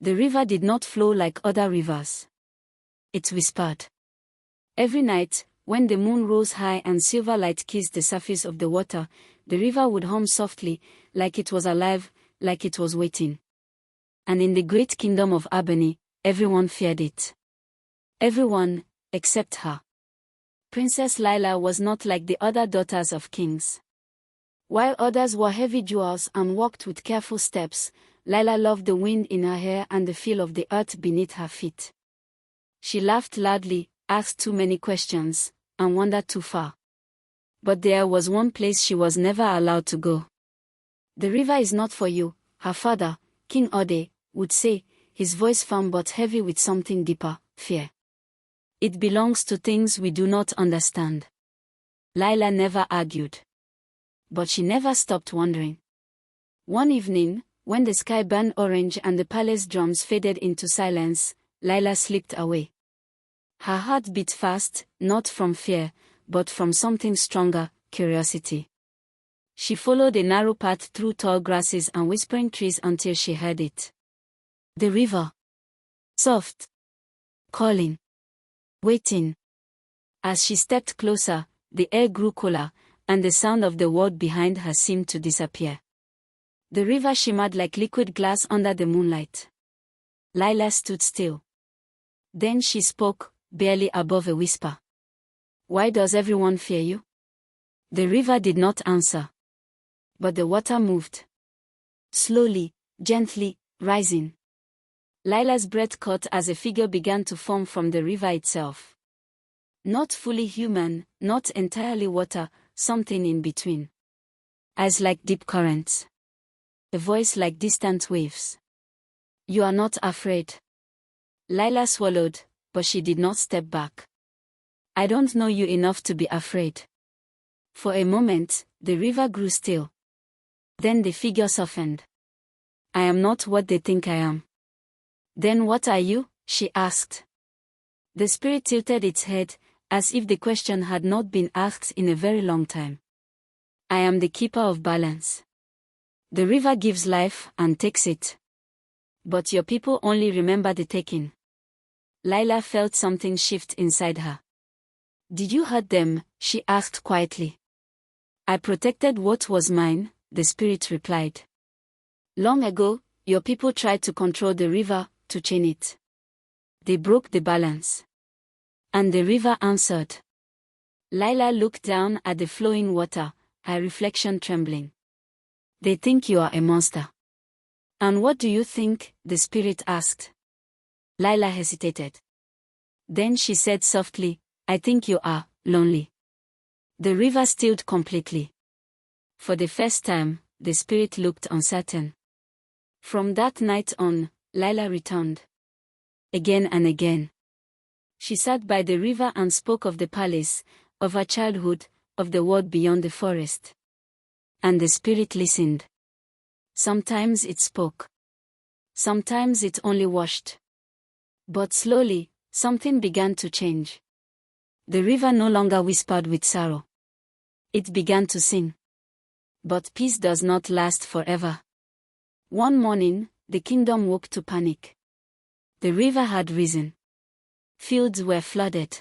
The river did not flow like other rivers. It whispered. Every night, when the moon rose high and silver light kissed the surface of the water, the river would hum softly, like it was alive, like it was waiting. And in the great kingdom of Albany, everyone feared it. Everyone, except her. Princess Lila was not like the other daughters of kings. While others wore heavy jewels and walked with careful steps, Lila loved the wind in her hair and the feel of the earth beneath her feet. She laughed loudly, asked too many questions, and wandered too far. But there was one place she was never allowed to go. The river is not for you, her father, King Ode, would say, his voice firm but heavy with something deeper, fear. It belongs to things we do not understand. Lila never argued. But she never stopped wondering. One evening, when the sky burned orange and the palace drums faded into silence, Lila slipped away. Her heart beat fast, not from fear, but from something stronger, curiosity. She followed a narrow path through tall grasses and whispering trees until she heard it. The river. Soft. Calling. Waiting. As she stepped closer, the air grew cooler, and the sound of the world behind her seemed to disappear. The river shimmered like liquid glass under the moonlight. Lila stood still. Then she spoke, barely above a whisper. Why does everyone fear you? The river did not answer. But the water moved. Slowly, gently, rising. Lila's breath caught as a figure began to form from the river itself. Not fully human, not entirely water, something in between. Eyes like deep currents. A voice like distant waves. You are not afraid. Lila swallowed, but she did not step back. I don't know you enough to be afraid. For a moment, the river grew still. Then the figure softened. I am not what they think I am. Then what are you? She asked. The spirit tilted its head, as if the question had not been asked in a very long time. I am the keeper of balance. The river gives life and takes it. But your people only remember the taking. Lila felt something shift inside her. Did you hurt them? She asked quietly. I protected what was mine, the spirit replied. Long ago, your people tried to control the river, to chain it. They broke the balance. And the river answered. Lila looked down at the flowing water, her reflection trembling. They think you are a monster. And what do you think? The spirit asked. Lila hesitated. Then she said softly, I think you are lonely. The river stilled completely. For the first time, the spirit looked uncertain. From that night on, Lila returned. Again and again. She sat by the river and spoke of the palace, of her childhood, of the world beyond the forest. And the spirit listened. Sometimes it spoke. Sometimes it only watched. But slowly, something began to change. The river no longer whispered with sorrow. It began to sing. But peace does not last forever. One morning, the kingdom woke to panic. The river had risen. Fields were flooded.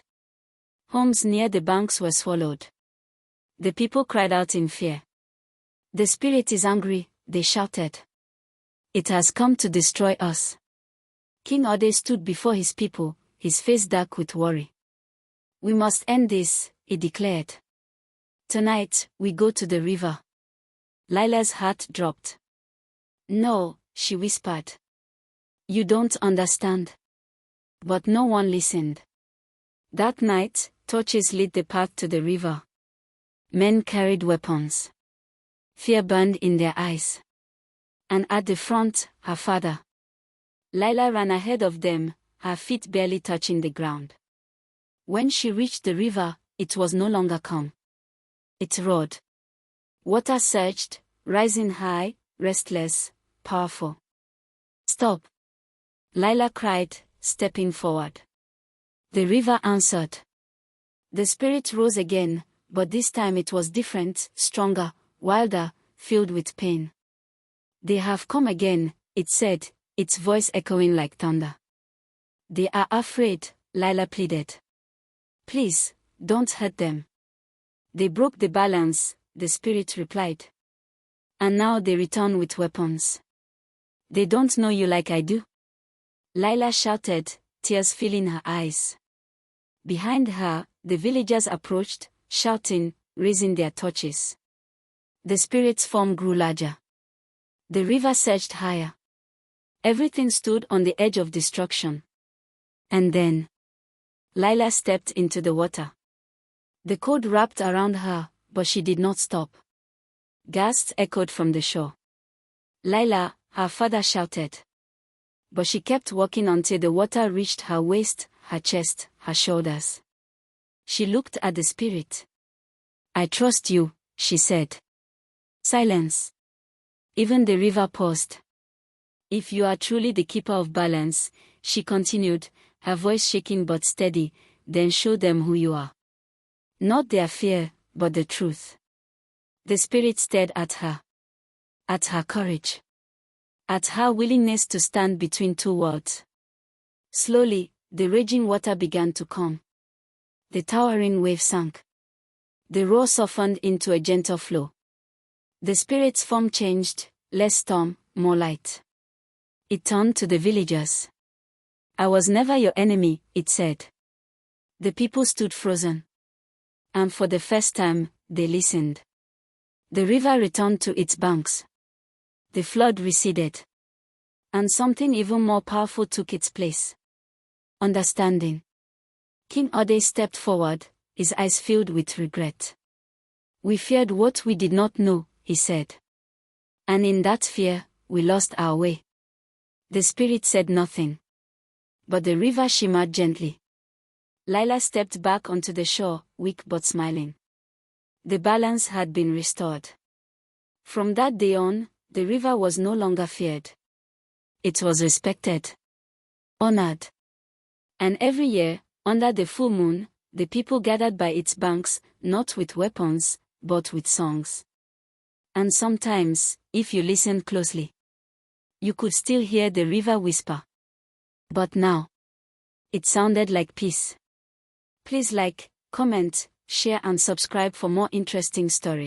Homes near the banks were swallowed. The people cried out in fear. The spirit is angry, they shouted. It has come to destroy us. King Ode stood before his people, his face dark with worry. We must end this, he declared. Tonight, we go to the river. Lila's heart dropped. No, she whispered. You don't understand. But no one listened. That night, torches lit the path to the river. Men carried weapons. Fear burned in their eyes. And at the front, her father. Lila ran ahead of them, her feet barely touching the ground. When she reached the river, it was no longer calm. It roared. Water surged, rising high, restless, powerful. Stop! Lila cried, stepping forward. The river answered. The spirit rose again, but this time it was different, stronger, wilder, filled with pain. They have come again, it said, its voice echoing like thunder. "They are afraid," Lila pleaded. "Please, don't hurt them." "They broke the balance," the spirit replied. "And now they return with weapons." "They don't know you like I do," Lila shouted, tears filling her eyes. Behind her, the villagers approached, shouting, raising their torches. The spirit's form grew larger. The river surged higher. Everything stood on the edge of destruction. And then, Lila stepped into the water. The cold wrapped around her, but she did not stop. Gasps echoed from the shore. "Lila," her father shouted. But she kept walking until the water reached her waist, her chest, her shoulders. She looked at the spirit. "I trust you," she said. Silence. Even the river paused. "If you are truly the keeper of balance," she continued, her voice shaking but steady, "then show them who you are. Not their fear, but the truth." The spirit stared at her. At her courage. At her willingness to stand between two worlds. Slowly, the raging water began to calm. The towering wave sank. The roar softened into a gentle flow. The spirit's form changed, less storm, more light. It turned to the villagers. "I was never your enemy," it said. The people stood frozen. And for the first time, they listened. The river returned to its banks. The flood receded. And something even more powerful took its place. Understanding. King Ode stepped forward, his eyes filled with regret. "We feared what we did not know," he said. "And in that fear, we lost our way." The spirit said nothing. But the river shimmered gently. Lila stepped back onto the shore, weak but smiling. The balance had been restored. From that day on, the river was no longer feared. It was respected. Honored. And every year, under the full moon, the people gathered by its banks, not with weapons, but with songs. And sometimes, if you listened closely, you could still hear the river whisper. But now, it sounded like peace. Please like, comment, share and subscribe for more interesting stories.